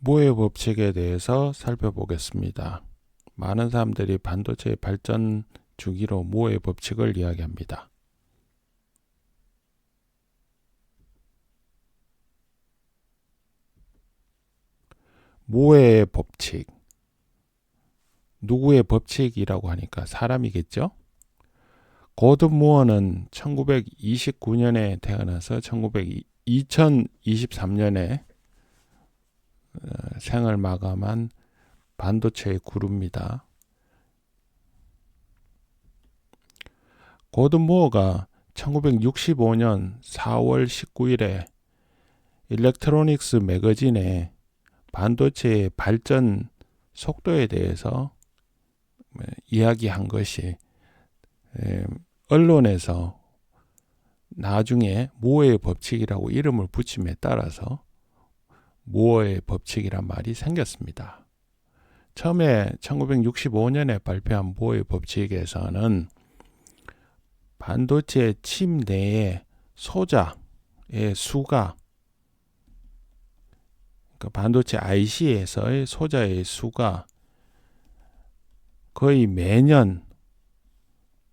모의 법칙에 대해서 살펴보겠습니다. 많은 사람들이 반도체 발전 주기로 모의 법칙을 이야기합니다. 모의 법칙. 누구의 법칙이라고 하니까 사람이겠죠? 고든 무어는 1929년에 태어나서 2023년에 생을 마감한 반도체의 구루입니다. 고든 무어가 1965년 4월 19일에 일렉트로닉스 매거진에 반도체의 발전 속도에 대해서 이야기한 것이 언론에서 나중에 모어의 법칙이라고 이름을 붙임에 따라서 모어의 법칙이란 말이 생겼습니다. 처음에 1965년에 발표한 모어의 법칙에서는 반도체 칩 내에 소자의 수가, 그러니까 반도체 IC에서의 소자의 수가 거의 매년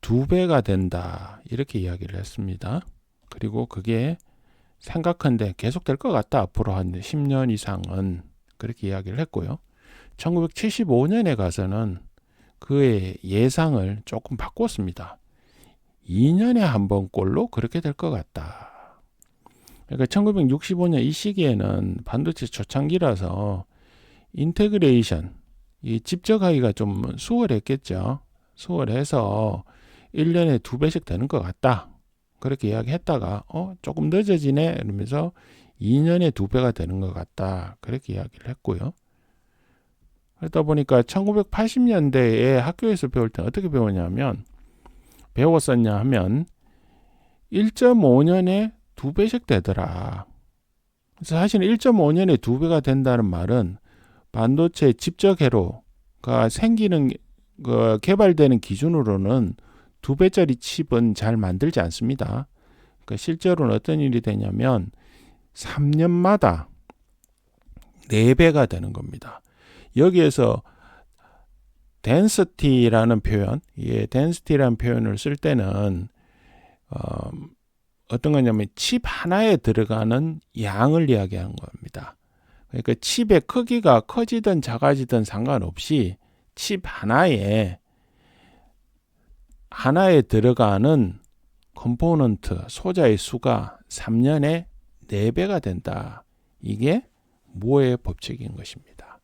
2배가 된다, 이렇게 이야기를 했습니다. 그리고 그게 생각한데 계속 될 것 같다, 앞으로 한 10년 이상은, 그렇게 이야기를 했고요. 1975년에 가서는 그의 예상을 조금 바꿨습니다. 2년에 한 번꼴로 그렇게 될 것 같다. 그러니까 1965년 이 시기에는 반도체 초창기라서 인테그레이션, 이 집적하기가 좀 수월했겠죠. 수월해서 1년에 2배씩 되는 것 같다, 그렇게 이야기했다가 조금 늦어지네 이러면서 2년에 2배가 되는 것 같다, 그렇게 이야기를 했고요. 그러다 보니까 1980년대에 학교에서 배울 때 어떻게 배웠냐 하면 1.5년에 2배씩 되더라. 그래서 사실 1.5년에 2배가 된다는 말은 반도체 집적 회로가 생기는, 개발되는 기준으로는 2배짜리 칩은 잘 만들지 않습니다. 그러니까 실제로는 어떤 일이 되냐면 3년마다 4배가 되는 겁니다. 여기에서 density라는 표현, density라는 표현을 쓸 때는 어떤 거냐면 칩 하나에 들어가는 양을 이야기하는 겁니다. 그러니까 칩의 크기가 커지든 작아지든 상관없이 칩 하나에 들어가는 컴포넌트, 소자의 수가 3년에 4배가 된다. 이게 모어의 법칙인 것입니다.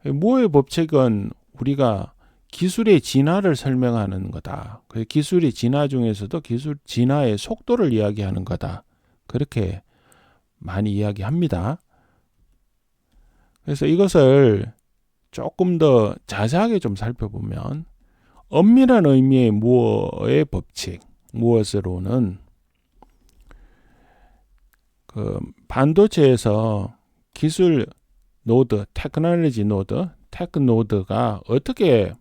모어의 법칙은 우리가 기술의 진화를 설명하는 거다. 기술의 진화 중에서도 기술 진화의 속도를 이야기하는 거다, 그렇게 많이 이야기합니다. 그래서 이것을 조금 더 자세하게 좀 살펴보면 엄밀한 의미의 무어의 법칙, 무엇으로는 반도체에서 기술 노드, 테크놀로지 노드, 테크 노드가 어떻게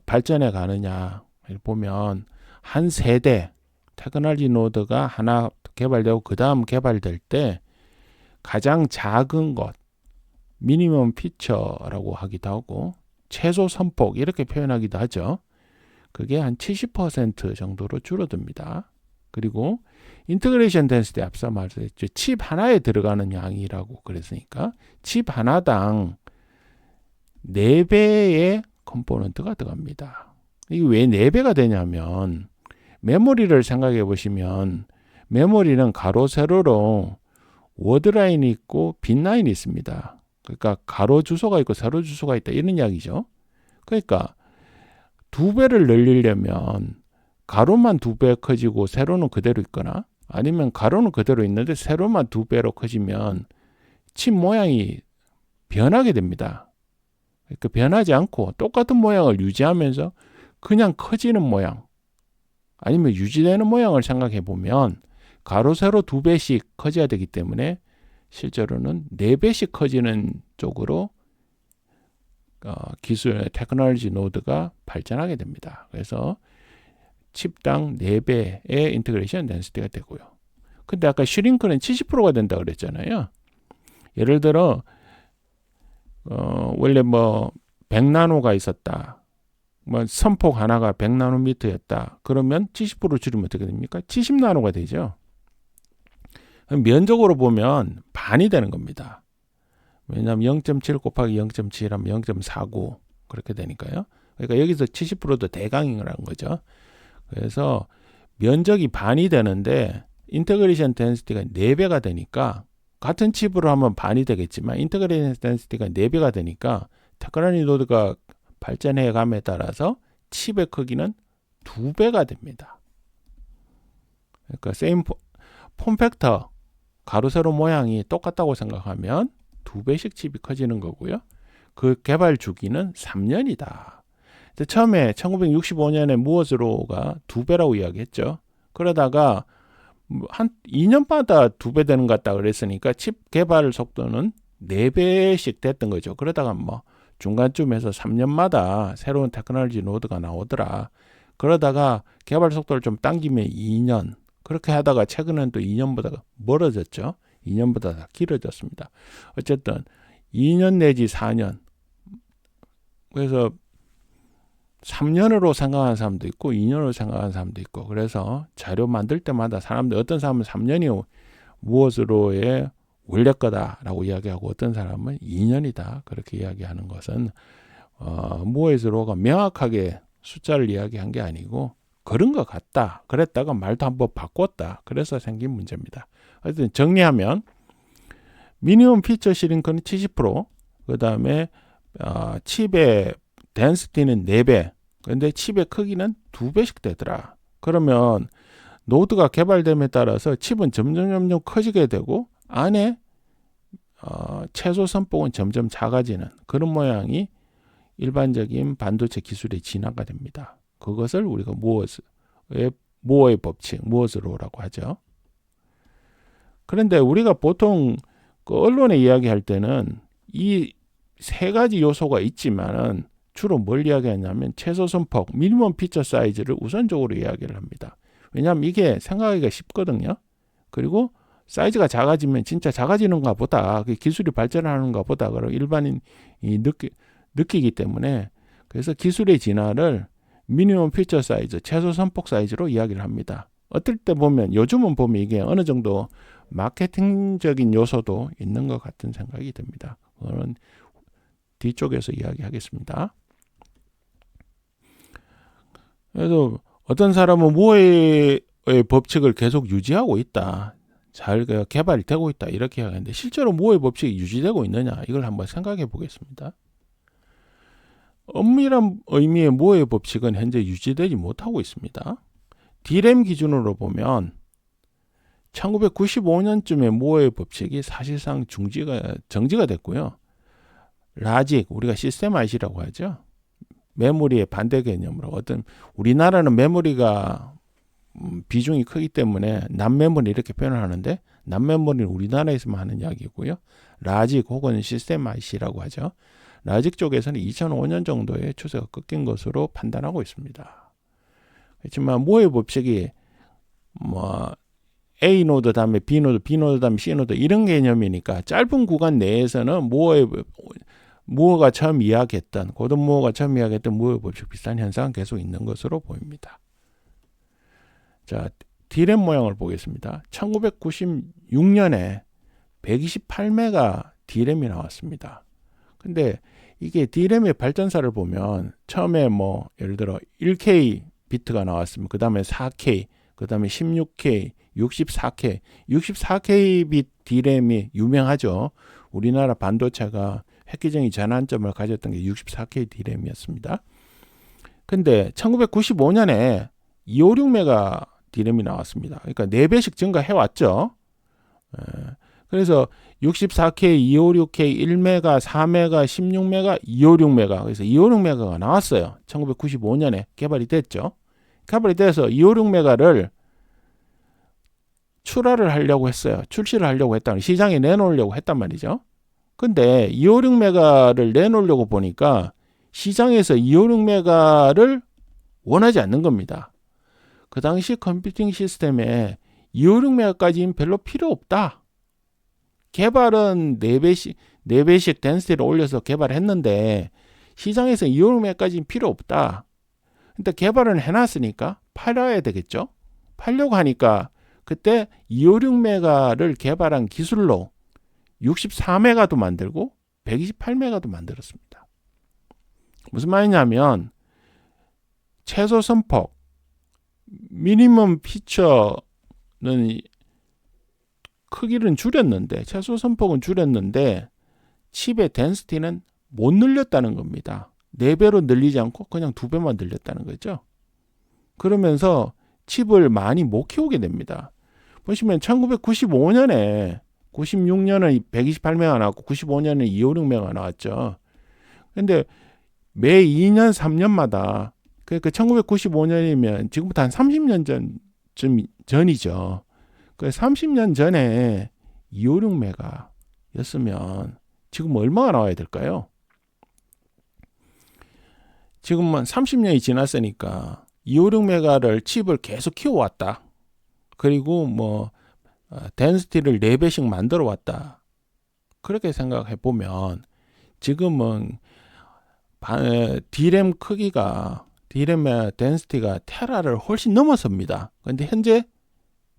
발전해 가느냐 보면 한 세대 테크놀로지 노드가 하나 개발되고 그 다음 개발될 때 가장 작은 것, 미니멈 피처라고 하기도 하고 최소 선폭 이렇게 표현하기도 하죠. 그게 한 70% 정도로 줄어듭니다. 그리고 인테그레이션 덴시티, 앞서 말했죠. 칩 하나에 들어가는 양이라고 그랬으니까 칩 하나당 4배의 컴포넌트가 들어갑니다. 이게 왜 4배가 되냐면 메모리를 생각해 보시면 메모리는 가로 세로로 워드라인이 있고 빈라인이 있습니다. 그러니까 가로 주소가 있고 세로 주소가 있다, 이런 이야기죠. 그러니까 2배를 늘리려면 가로만 2배 커지고 세로는 그대로 있거나, 아니면 가로는 그대로 있는데 세로만 2배로 커지면 칩 모양이 변하게 됩니다. 그러니까 변하지 않고 똑같은 모양을 유지하면서 그냥 커지는 모양, 아니면 유지되는 모양을 생각해 보면 가로 세로 2배씩 커져야 되기 때문에 실제로는 4배씩 커지는 쪽으로 기술의 테크놀로지 노드가 발전하게 됩니다. 그래서 칩당 4배의 인테그레이션 덴시티가 되고요. 근데 아까 슈링크는 70%가 된다 그랬잖아요. 예를 들어 원래 뭐 100나노가 있었다. 뭐 선폭 하나가 100나노미터였다. 그러면 70% 줄이면 어떻게 됩니까? 70나노가 되죠. 면적으로 보면 반이 되는 겁니다. 왜냐하면 0.7 곱하기 0.7 하면 0.49 그렇게 되니까요. 그러니까 여기서 70%도 대강을 한 거죠. 그래서 면적이 반이 되는데 인테그레이션 덴시티가 4배가 되니까 같은 칩으로 하면 반이 되겠지만 인테그레이션 덴시티가 4배가 되니까 테크놀로지 노드가 발전해 감에 따라서 칩의 크기는 2배가 됩니다. 그러니까 세임 폼팩터 가로 세로 모양이 똑같다고 생각하면 2배씩 칩이 커지는 거고요. 그 개발 주기는 3년이다. 처음에 1965년에 무어즈로가 2배라고 이야기했죠. 그러다가 한 2년마다 2배 되는 것 같다 그랬으니까 칩 개발 속도는 4배씩 됐던 거죠. 그러다가 뭐 중간쯤에서 3년마다 새로운 테크놀로지 노드가 나오더라. 그러다가 개발 속도를 좀 당기면 2년. 그렇게 하다가 최근엔 또 2년보다 멀어졌죠. 2년보다 다 길어졌습니다. 어쨌든 2년 내지 4년. 그래서 3년으로 생각하는 사람도 있고 2년으로 생각하는 사람도 있고 그래서 자료 만들 때마다 사람들 어떤 사람은 3년이 무엇으로의 원래 거다라고 이야기하고 어떤 사람은 2년이다 그렇게 이야기하는 것은 무엇으로가 명확하게 숫자를 이야기한 게 아니고 그런 것 같다 그랬다가 말도 한번 바꿨다 그래서 생긴 문제입니다. 하여튼 정리하면 미니멈 피처 시링크는 70% 그 다음에 칩의 덴시티는 4배 근데 칩의 크기는 2배씩 되더라. 그러면 노드가 개발됨에 따라서 칩은 점점 커지게 되고 안에 최소 선폭은 점점 작아지는 그런 모양이 일반적인 반도체 기술의 진화가 됩니다. 그것을 우리가 무어의 법칙, 무어즈로라고 하죠. 그런데 우리가 보통 그 언론에 이야기할 때는 이 세 가지 요소가 있지만은 주로 뭘 이야기하냐면 최소 선폭, 미니멈 피처 사이즈를 우선적으로 이야기를 합니다. 왜냐하면 이게 생각하기가 쉽거든요. 그리고 사이즈가 작아지면 진짜 작아지는가 보다, 기술이 발전하는가 보다, 그런 일반인이 느끼기 때문에 그래서 기술의 진화를 미니멈 피처 사이즈, 최소 선폭 사이즈로 이야기를 합니다. 어떨 때 보면 요즘은 보면 이게 어느 정도 마케팅적인 요소도 있는 것 같은 생각이 듭니다. 그거는 뒤쪽에서 이야기하겠습니다. 그래서 어떤 사람은 무어의 법칙을 계속 유지하고 있다. 잘 개발이 되고 있다. 이렇게 이야기하는데 실제로 무어의 법칙이 유지되고 있느냐 이걸 한번 생각해 보겠습니다. 엄밀한 의미의 무어의 법칙은 현재 유지되지 못하고 있습니다. D램 기준으로 보면 1995년쯤에 무어의 법칙이 사실상 정지가 됐고요. 라직, 우리가 시스템 IC라고 하죠. 메모리의 반대 개념으로 우리나라는 메모리가 비중이 크기 때문에 남메모리 이렇게 표현을 하는데 남메모리는 우리나라에서만 하는 이야기고요. 라직 혹은 시스템 IC라고 하죠. 라직 쪽에서는 2005년 정도에 추세가 꺾인 것으로 판단하고 있습니다. 그렇지만 무어의 법칙이 A 노드 다음에 B 노드, B 노드 다음에 C 노드 이런 개념이니까 짧은 구간 내에서는 무어가 처음 이야기했던 고든 무어가 처음 이야기했던 무어의 법칙 비슷한 현상은 계속 있는 것으로 보입니다. 자, D램 모양을 보겠습니다. 1996년에 128메가 D램이 나왔습니다. 근데 이게 D램의 발전사를 보면 처음에 예를 들어 1K 비트가 나왔으면 그 다음에 4K, 그 다음에 16K, 64K, 64K 비트 D램이 유명하죠. 우리나라 반도체가 획기적인 전환점을 가졌던 게 64K D램이었습니다. 근데 1995년에 256메가 D램이 나왔습니다. 그러니까 4배씩 증가해왔죠. 그래서 64K, 256K, 1메가, 4메가, 16메가, 256메가 그래서 256메가가 나왔어요. 1995년에 개발이 됐죠. 개발이 돼서 256메가를 출하를 하려고 했어요. 출시를 하려고 했다는 시장에 내놓으려고 했단 말이죠. 근데 256메가를 내놓으려고 보니까 시장에서 256메가를 원하지 않는 겁니다. 그 당시 컴퓨팅 시스템에 256메가까지는 별로 필요 없다. 개발은 4배씩 덴시티를 올려서 개발했는데 시장에서 256메가까지는 필요 없다. 근데 개발은 해놨으니까 팔아야 되겠죠. 팔려고 하니까 그때 256메가를 개발한 기술로 64메가도 만들고 128메가도 만들었습니다. 무슨 말이냐면 최소 선폭 미니멈 피처는 크기는 줄였는데 최소 선폭은 줄였는데 칩의 덴시티는 못 늘렸다는 겁니다. 4배로 늘리지 않고 그냥 2배만 늘렸다는 거죠. 그러면서 칩을 많이 못 키우게 됩니다. 보시면 1995년에 96년에 128메가 나왔고 95년에 256메가 나왔죠. 근데 매 2년 3년마다 그러니까 1995년이면 지금부터 한 30년 전이죠. 그 30년 전에 256메가였으면 지금 얼마가 나와야 될까요? 지금은 30년이 지났으니까 256메가를 칩을 계속 키워왔다. 그리고 뭐 덴시티를 4배씩 만들어 왔다. 그렇게 생각해 보면 지금은 D램 크기가 D램의 덴시티가 테라를 훨씬 넘어섭니다. 그런데 현재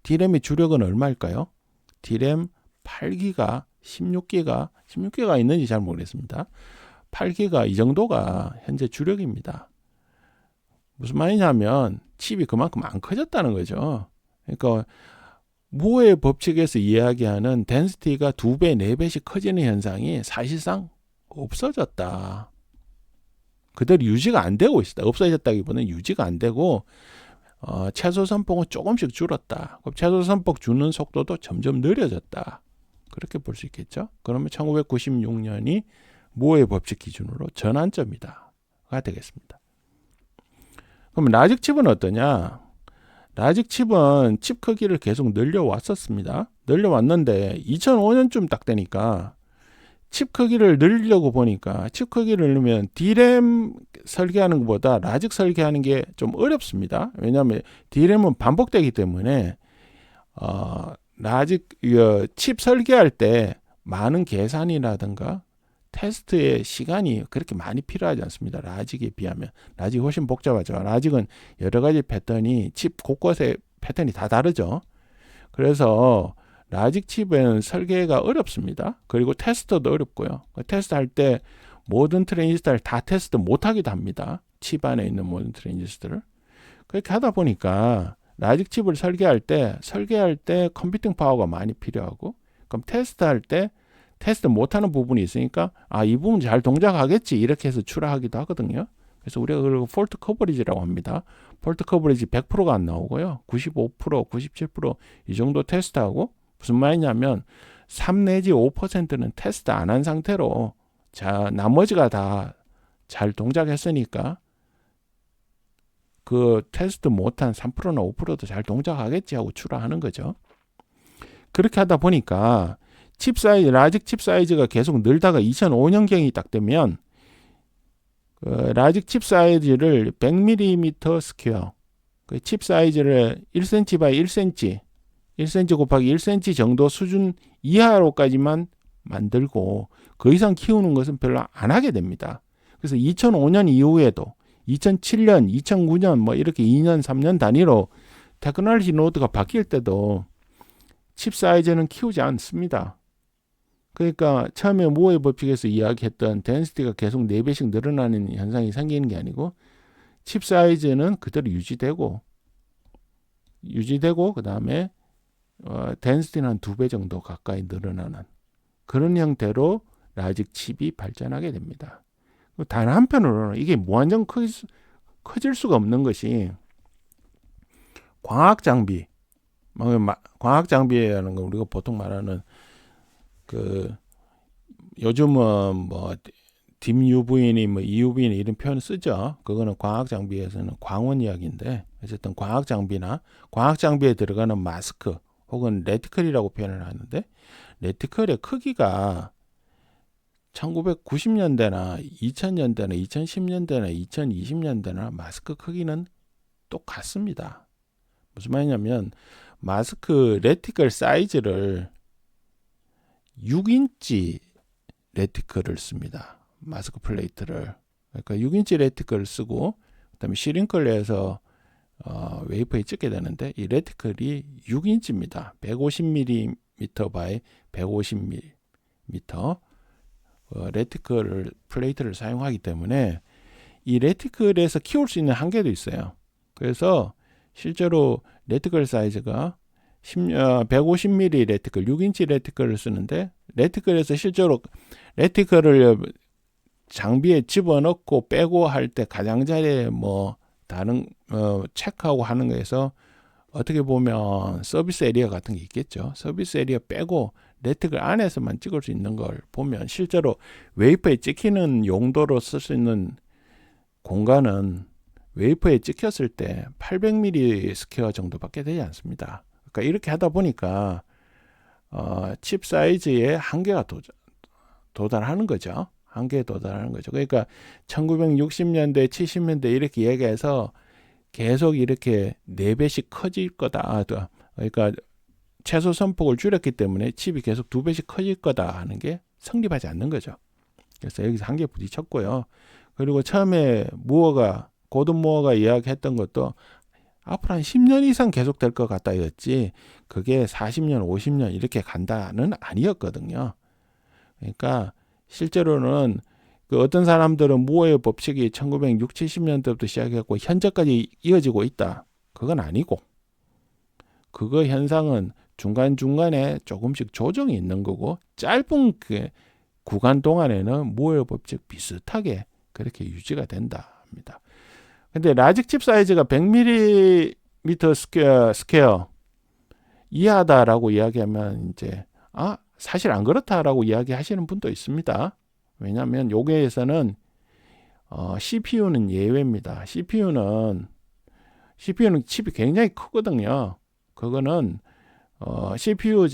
D램의 주력은 얼마일까요? D램 8기가, 16기가 있는지 잘 모르겠습니다. 8기가 이 정도가 현재 주력입니다. 무슨 말이냐면 칩이 그만큼 안 커졌다는 거죠. 그러니까 무어의 법칙에서 이야기하는 덴시티가 2배, 4배씩 커지는 현상이 사실상 없어졌다. 그대로 유지가 안 되고 있다. 없어졌다기보다는 유지가 안 되고 최소 선폭은 조금씩 줄었다. 그럼 최소 선폭 주는 속도도 점점 느려졌다. 그렇게 볼 수 있겠죠. 그러면 1996년이 무어의 법칙 기준으로 전환점이다. 가 되겠습니다. 그럼 라직 칩은 어떠냐? 라직 칩은 칩 크기를 계속 늘려왔었습니다. 늘려왔는데 2005년쯤 딱 되니까 칩 크기를 늘리려고 보니까 칩 크기를 늘리면 D램 설계하는 것보다 라직 설계하는 게 좀 어렵습니다. 왜냐하면 D램은 반복되기 때문에 라직 칩 설계할 때 많은 계산이라든가 테스트의 시간이 그렇게 많이 필요하지 않습니다. 라직에 비하면. 라직이 훨씬 복잡하죠. 라직은 여러 가지 패턴이 칩 곳곳의 패턴이 다 다르죠. 그래서 라직 칩은 설계가 어렵습니다. 그리고 테스트도 어렵고요. 테스트할 때 모든 트랜지스터를 다 테스트 못하기도 합니다. 칩 안에 있는 모든 트랜지스터를. 그렇게 하다 보니까 라직 칩을 설계할 때 컴퓨팅 파워가 많이 필요하고 그럼 테스트할 때 테스트 못하는 부분이 있으니까 이 부분 잘 동작하겠지 이렇게 해서 추라하기도 하거든요. 그래서 우리가 그걸 폴트 커버리지라고 합니다. 폴트 커버리지 100%가 안 나오고요. 95%, 97%이 정도 테스트하고 무슨 말이냐면 3 내지 5%는 테스트 안 한 상태로 나머지가 다 잘 동작했으니까 그 테스트 못한 3%나 5%도 잘 동작하겠지 하고 추라하는 거죠. 그렇게 하다 보니까 칩 사이즈, 라직 칩 사이즈가 계속 늘다가 2005년경이 딱 되면 라직 칩 사이즈를 100mm 스퀘어, 칩 사이즈를 1cm by 1cm, 1cm 곱하기 1cm 정도 수준 이하로까지만 만들고 그 이상 키우는 것은 별로 안 하게 됩니다. 그래서 2005년 이후에도 2007년, 2009년 뭐 이렇게 2년, 3년 단위로 테크놀로지 노드가 바뀔 때도 칩 사이즈는 키우지 않습니다. 그러니까 처음에 무어의 법칙에서 이야기했던 덴시티가 계속 4배씩 늘어나는 현상이 생기는 게 아니고 칩 사이즈는 그대로 유지되고 그 다음에 덴시티는 한 2배 정도 가까이 늘어나는 그런 형태로 라직 칩이 발전하게 됩니다. 단 한편으로는 이게 무한정 커질 수가 없는 것이 광학 장비라는 거 우리가 보통 말하는 요즘은 뭐 dim UV니 뭐 EUV니 이런 표현을 쓰죠. 그거는 광학 장비에서는 광원 이야기인데 어쨌든 광학 장비에 들어가는 마스크 혹은 레티클이라고 표현을 하는데 레티클의 크기가 1990년대나 2000년대나 2010년대나 2020년대나 마스크 크기는 똑같습니다. 무슨 말이냐면 마스크 레티클 사이즈를 6인치 레티클을 씁니다. 마스크 플레이트를. 그러니까 6인치 레티클을 쓰고 그다음에 시링클에서 웨이퍼에 찍게 되는데 이 레티클이 6인치입니다. 150mm by 150mm 레티클 플레이트를 사용하기 때문에 이 레티클에서 키울 수 있는 한계도 있어요. 그래서 실제로 레티클 사이즈가 150mm 레티클, 6인치 레티클을 쓰는데 레티클에서 실제로 레티클을 장비에 집어넣고 빼고 할 때 가장자리에 뭐 다른 체크하고 하는 거에서 어떻게 보면 서비스 에리어 같은 게 있겠죠. 서비스 에리어 빼고 레티클 안에서만 찍을 수 있는 걸 보면 실제로 웨이퍼에 찍히는 용도로 쓸 수 있는 공간은 웨이퍼에 찍혔을 때 800mm 스퀘어 정도밖에 되지 않습니다. 그러니까 이렇게 하다 보니까 칩 사이즈의 한계가 도달하는 거죠. 한계에 도달하는 거죠. 그러니까 1960년대, 70년대 이렇게 얘기해서 계속 이렇게 4배씩 커질 거다. 그러니까 최소 선폭을 줄였기 때문에 칩이 계속 2배씩 커질 거다 하는 게 성립하지 않는 거죠. 그래서 여기서 한계에 부딪혔고요. 그리고 처음에 고든 무어가 이야기했던 것도 앞으로 한 10년 이상 계속 될 것 같다였지 그게 40년, 50년 이렇게 간다는 아니었거든요. 그러니까 실제로는 그 어떤 사람들은 무어의 법칙이 1960, 70년대부터 시작했고 현재까지 이어지고 있다. 그건 아니고 그거 현상은 중간중간에 조금씩 조정이 있는 거고 짧은 그 구간 동안에는 무어의 법칙 비슷하게 그렇게 유지가 된다 합니다. 근데 라직 칩 사이즈가 100mm 스퀘어 이하다라고 이야기하면 이제 사실 안 그렇다라고 이야기하시는 분도 있습니다. 왜냐하면 요게에서는 CPU는 예외입니다. CPU는 칩이 굉장히 크거든요. 그거는 CPU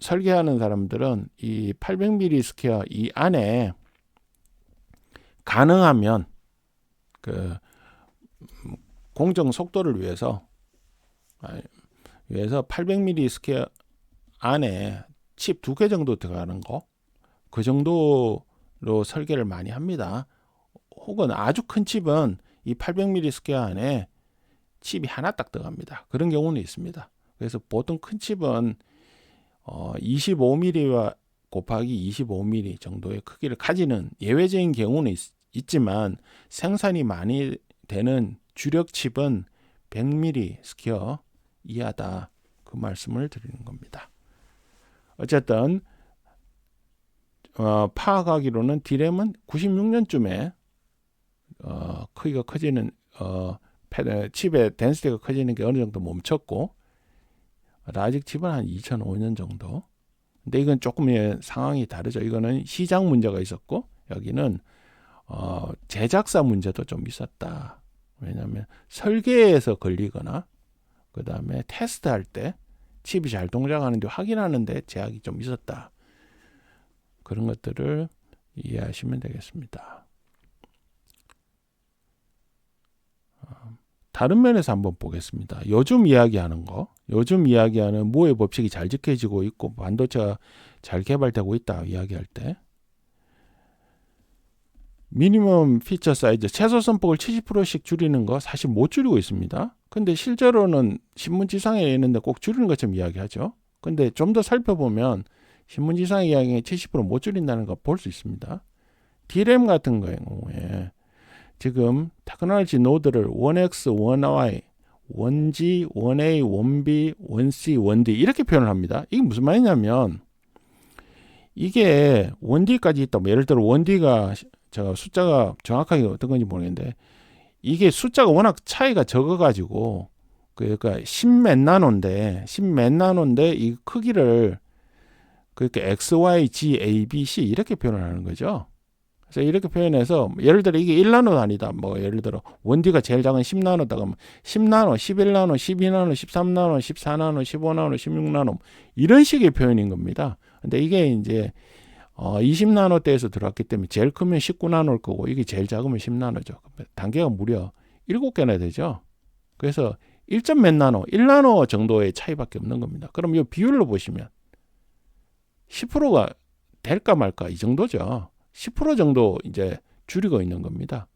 설계하는 사람들은 이 800mm 스퀘어 이 안에 가능하면 그 공정 속도를 위해서 800mm 스퀘어 안에 칩 2개 정도 들어가는 거, 그 정도로 설계를 많이 합니다. 혹은 아주 큰 칩은 이 800mm 스퀘어 안에 칩이 하나 딱 들어갑니다. 그런 경우는 있습니다. 그래서 보통 큰 칩은 25mm 곱하기 25mm 정도의 크기를 가지는 예외적인 경우는 있지만 생산이 많이 되는 주력 칩은 100mm 스퀘어 이하다. 그 말씀을 드리는 겁니다. 어쨌든 파악하기로는 D램은 96년쯤에 크기가 커지는 칩의 덴시티가 커지는 게 어느 정도 멈췄고 라직 칩은 한 2005년 정도. 근데 이건 조금 상황이 다르죠. 이거는 시장 문제가 있었고 여기는 제작사 문제도 좀 있었다. 왜냐하면 설계에서 걸리거나 그 다음에 테스트할 때 칩이 잘 동작하는지 확인하는데 제약이 좀 있었다. 그런 것들을 이해하시면 되겠습니다. 다른 면에서 한번 보겠습니다. 요즘 이야기하는 무어의 법칙이 잘 지켜지고 있고 반도체가 잘 개발되고 있다 이야기할 때 미니멈 피처 사이즈 최소 선폭을 70%씩 줄이는 거 사실 못 줄이고 있습니다. 근데 실제로는 신문지상에 있는데 꼭 줄이는 것처럼 이야기하죠. 근데 좀 더 살펴보면 신문지상 이야기에 70% 못 줄인다는 거 볼 수 있습니다. D램 같은 경우에 지금 테크놀로지 노드를 1X, 1Y, 1G, 1A, 1B, 1C, 1D 이렇게 표현을 합니다. 이게 무슨 말이냐면 이게 1D까지 있다. 예를 들어 1D가 제가 숫자가 정확하게 어떤 건지 모르겠는데 이게 숫자가 워낙 차이가 적어가지고 그러니까 10몇 나노인데 이 크기를 그러니까 X, Y, G, A, B, C 이렇게 표현을 하는 거죠. 그래서 이렇게 표현해서 예를 들어 이게 1나노 단위다. 뭐 예를 들어 1D가 제일 작은 10나노다. 그러면 10나노, 11나노, 12나노, 13나노, 14나노, 15나노, 16나노 이런 식의 표현인 겁니다. 근데 이게 이제 20나노대에서 들어왔기 때문에 제일 크면 19나노일 거고 이게 제일 작으면 10나노죠. 단계가 무려 7개나 되죠. 그래서 1점 몇 나노, 1나노 정도의 차이밖에 없는 겁니다. 그럼 이 비율로 보시면 10%가 될까 말까 이 정도죠. 10% 정도 이제 줄이고 있는 겁니다.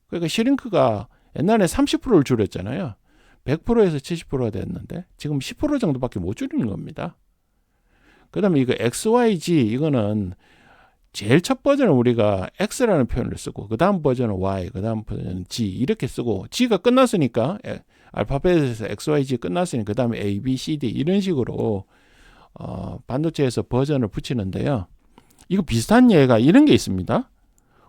그러니까 시링크가 옛날에 30%를 줄였잖아요. 100%에서 70%가 됐는데 지금 10% 정도밖에 못 줄이는 겁니다. 그 다음에 이거 XYG 이거는 제일 첫 버전은 우리가 X라는 표현을 쓰고 그 다음 버전은 Y, 그 다음 버전은 G 이렇게 쓰고 G가 끝났으니까 알파벳에서 XYG 끝났으니까 그 다음에 A, B, C, D 이런 식으로 반도체에서 버전을 붙이는데요. 이거 비슷한 예가 이런 게 있습니다.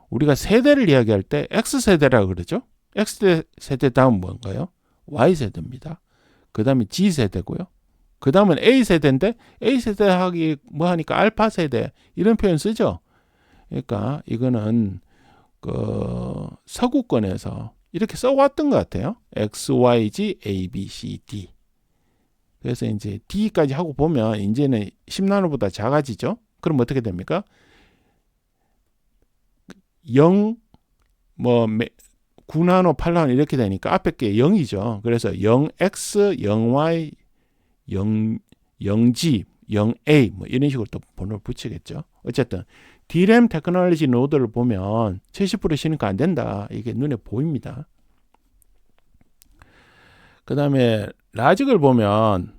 우리가 세대를 이야기할 때 X세대라고 그러죠. X세대 다음 뭔가요? Y세대입니다. 그 다음에 G세대고요. 그 다음은 A세대인데 A세대 하기 뭐 하니까 알파세대 이런 표현 쓰죠. 그러니까 이거는 그 서구권에서 이렇게 써왔던 것 같아요. X, Y, G, A, B, C, D. 그래서 이제 D까지 하고 보면 이제는 10나노보다 작아지죠. 그럼 어떻게 됩니까? 0, 뭐 9나노, 8나노 이렇게 되니까 앞에 게 0이죠. 그래서 0X, 0Y, 0G, 0A 뭐 이런 식으로 또 번호를 붙이겠죠. 어쨌든 D램 테크놀로지 노드를 보면 70% 쉬니까 안 된다. 이게 눈에 보입니다. 그 다음에 라직을 보면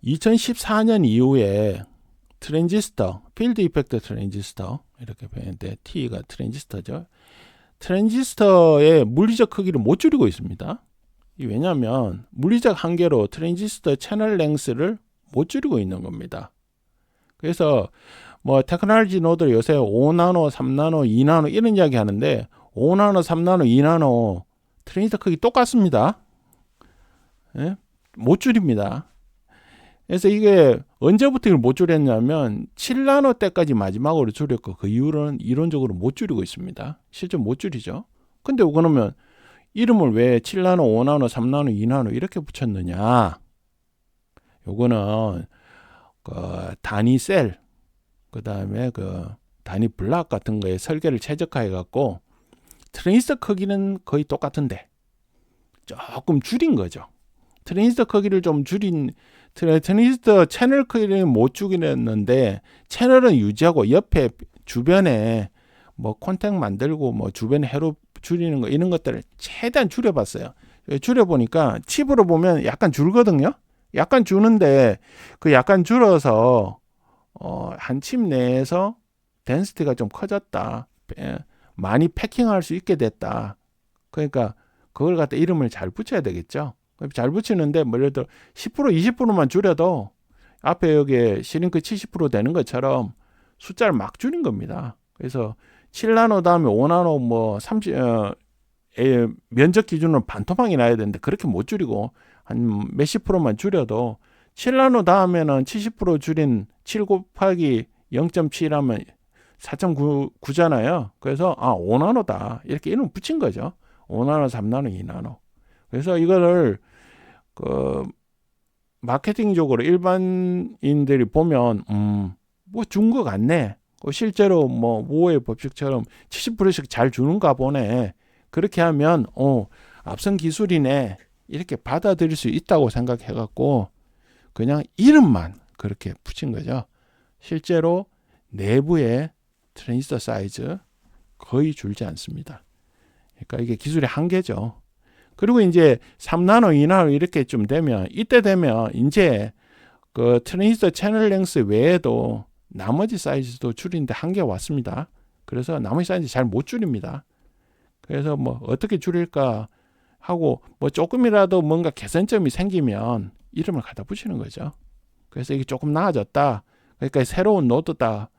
2014년 이후에 트랜지스터, 필드 이펙트 트랜지스터 이렇게 보이는데 T가 트랜지스터죠. 트랜지스터의 물리적 크기를 못 줄이고 있습니다. 왜냐하면 물리적 한계로 트랜지스터 채널 랭스를 못 줄이고 있는 겁니다. 그래서 뭐 테크놀로지 노드 요새 5나노, 3나노, 2나노 이런 이야기 하는데 5나노, 3나노, 2나노 트랜지스터 크기 똑같습니다. 예? 못 줄입니다. 그래서 이게 언제부터 이걸 못 줄였냐면 7나노 때까지 마지막으로 줄였고 그 이후로는 이론적으로 못 줄이고 있습니다. 실제 못 줄이죠. 근데 그러면 이름을 왜 7나노, 5나노, 3나노, 2나노 이렇게 붙였느냐? 요거는 그 단위 셀, 그 다음에 그 단위 블락 같은 거에 설계를 최적화해 갖고 트랜지스터 크기는 거의 똑같은데 조금 줄인 거죠. 트랜지스터 크기를 좀 줄인 트랜지스터 채널 크기를 못 줄이는데 채널은 유지하고 옆에 주변에 뭐 콘택 만들고 뭐 주변에 회로 줄이는 거 이런 것들을 최대한 줄여봤어요. 줄여보니까 칩으로 보면 약간 줄거든요. 약간 주는데 그 약간 줄어서 한 칩 내에서 덴시티가 좀 커졌다. 많이 패킹할 수 있게 됐다. 그러니까 그걸 갖다 이름을 잘 붙여야 되겠죠. 잘 붙이는데 뭐 예를 들어 10% 20%만 줄여도 앞에 여기에 시링크 70% 되는 것처럼 숫자를 막 줄인 겁니다. 그래서 7나노 다음에 5나노 뭐 30 면적 기준으로 반토막이 나야 되는데 그렇게 못 줄이고 한 몇십 프로만 줄여도 7나노 다음에는 70% 줄인 7 곱하기 0.7하면 4.9잖아요. 그래서 5나노다 이렇게 이름 붙인 거죠. 5나노, 3나노, 2나노. 그래서 이거를 그 마케팅적으로 일반인들이 보면 뭐 준 거 같네. 실제로 뭐 모어의 법칙처럼 70%씩 잘 주는가 보네. 그렇게 하면 앞선 기술이네. 이렇게 받아들일 수 있다고 생각해 갖고 그냥 이름만 그렇게 붙인 거죠. 실제로 내부의 트랜지스터 사이즈 거의 줄지 않습니다. 그러니까 이게 기술의 한계죠. 그리고 이제 3나노, 2나노 이렇게 좀 되면 이때 되면 이제 그 트랜지스터 채널 랭스 외에도 나머지 사이즈도 줄이는데 한계가 왔습니다. 그래서 나머지 사이즈 잘 못 줄입니다. 그래서 뭐 어떻게 줄일까 하고 뭐 조금이라도 뭔가 개선점이 생기면 이름을 갖다 붙이는 거죠. 그래서 이게 조금 나아졌다. 그러니까 새로운 노드다.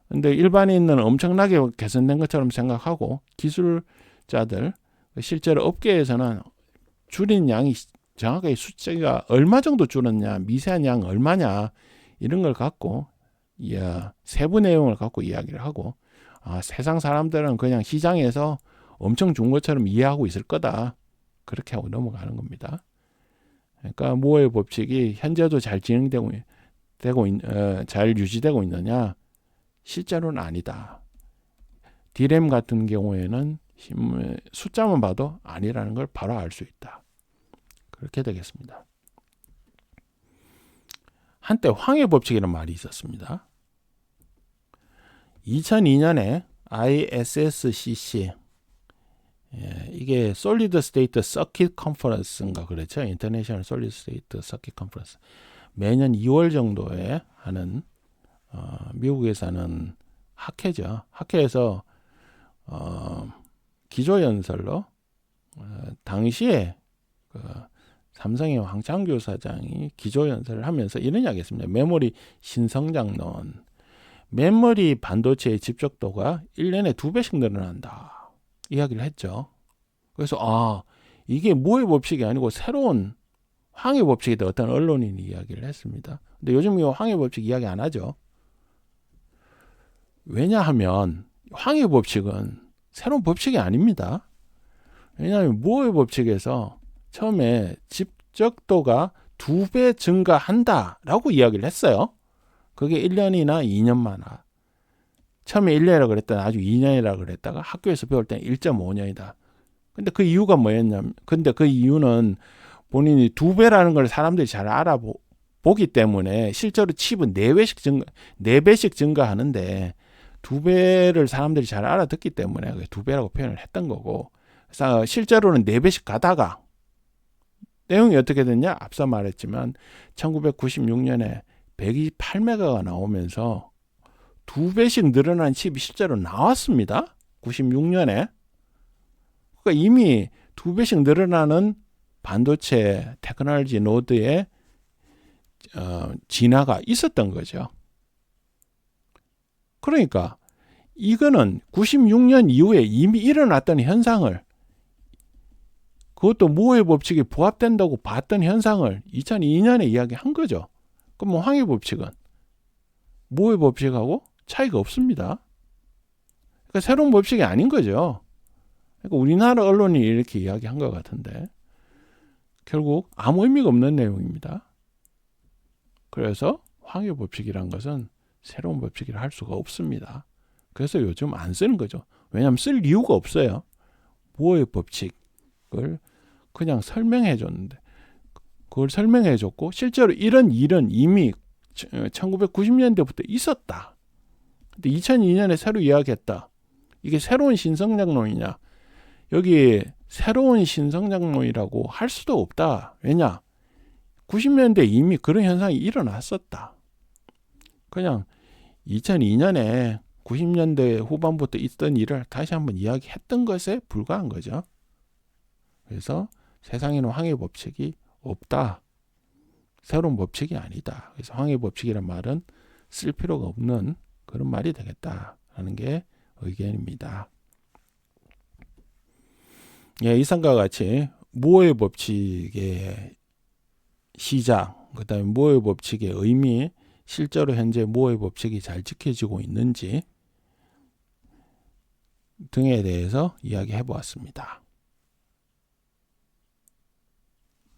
근데 일반인은 엄청나게 개선된 것처럼 생각하고 기술자들 실제로 업계에서는 줄인 양이 정확하게 숫자가 얼마 정도 줄었냐, 미세한 양 얼마냐 이런 걸 갖고 세부 내용을 갖고 이야기를 하고 세상 사람들은 그냥 시장에서 엄청 준 것처럼 이해하고 있을 거다. 그렇게 하고 넘어가는 겁니다. 그러니까 모어의 법칙이 현재도 잘 진행되고 잘 유지되고 있느냐? 실제로는 아니다. D램 같은 경우에는 숫자만 봐도 아니라는 걸 바로 알 수 있다. 그렇게 되겠습니다. 한때 황해 법칙이라는 말이 있었습니다. 2002년에 ISSCC 이게 Solid State Circuit Conference인가 그렇죠. International Solid State Circuit Conference. 매년 2월 정도에 하는 미국에서 하는 학회죠. 학회에서 기조연설로 당시에 그 삼성의 황창규 사장이 기조연설을 하면서 이런 이야기했습니다. 메모리 신성장론. 메모리 반도체의 집적도가 1년에 2배씩 늘어난다. 이야기를 했죠. 그래서 이게 모의 법칙이 아니고 새로운 황해 법칙이다. 어떤 언론인이 이야기를 했습니다. 근데 요즘 이거 황해 법칙 이야기 안 하죠. 왜냐하면 황해 법칙은 새로운 법칙이 아닙니다. 왜냐하면 모의 법칙에서 처음에 집적도가 2배 증가한다라고 이야기를 했어요. 그게 1년이나 2년만. 처음에 1년이라고 그랬다가 나중에 2년이라고 그랬다가 학교에서 배울 때는 1.5년이다. 근데 그 이유가 뭐였냐면, 근데 그 이유는 본인이 2배라는 걸 사람들이 잘 알아보기 때문에 실제로 칩은 4배씩 증가하는데 2배를 사람들이 잘 알아듣기 때문에 2배라고 표현을 했던 거고, 그래서 실제로는 4배씩 가다가 내용이 어떻게 됐냐? 앞서 말했지만 1996년에 128메가가 나오면서 2배씩 늘어난 칩이 실제로 나왔습니다. 96년에. 그러니까 이미 2배씩 늘어나는 반도체 테크놀로지 노드의 진화가 있었던 거죠. 그러니까 이거는 96년 이후에 이미 일어났던 현상을, 그것도 모의 법칙이 부합된다고 봤던 현상을 2002년에 이야기한 거죠. 그럼 뭐 황해 법칙은 모의 법칙하고 차이가 없습니다. 그러니까 새로운 법칙이 아닌 거죠. 그러니까 우리나라 언론이 이렇게 이야기한 것 같은데 결국 아무 의미가 없는 내용입니다. 그래서 황해 법칙이란 것은 새로운 법칙이라 할 수가 없습니다. 그래서 요즘 안 쓰는 거죠. 왜냐하면 쓸 이유가 없어요. 모의 법칙을 그냥 설명해 줬는데, 그걸 설명해 줬고 실제로 이런 일은 이미 1990년대부터 있었다. 근데 2002년에 새로 이야기했다. 이게 새로운 신성장론이냐? 여기 새로운 신성장론이라고 할 수도 없다. 왜냐? 90년대 이미 그런 현상이 일어났었다. 그냥 2002년에 90년대 후반부터 있던 일을 다시 한번 이야기했던 것에 불과한 거죠. 그래서 세상에는 황해 법칙이 없다. 새로운 법칙이 아니다. 그래서 황해 법칙이란 말은 쓸 필요가 없는 그런 말이 되겠다라는 게 의견입니다. 예, 이상과 같이 모의 법칙의 시작, 그 다음에 모의 법칙의 의미, 실제로 현재 모의 법칙이 잘 지켜지고 있는지 등에 대해서 이야기해 보았습니다.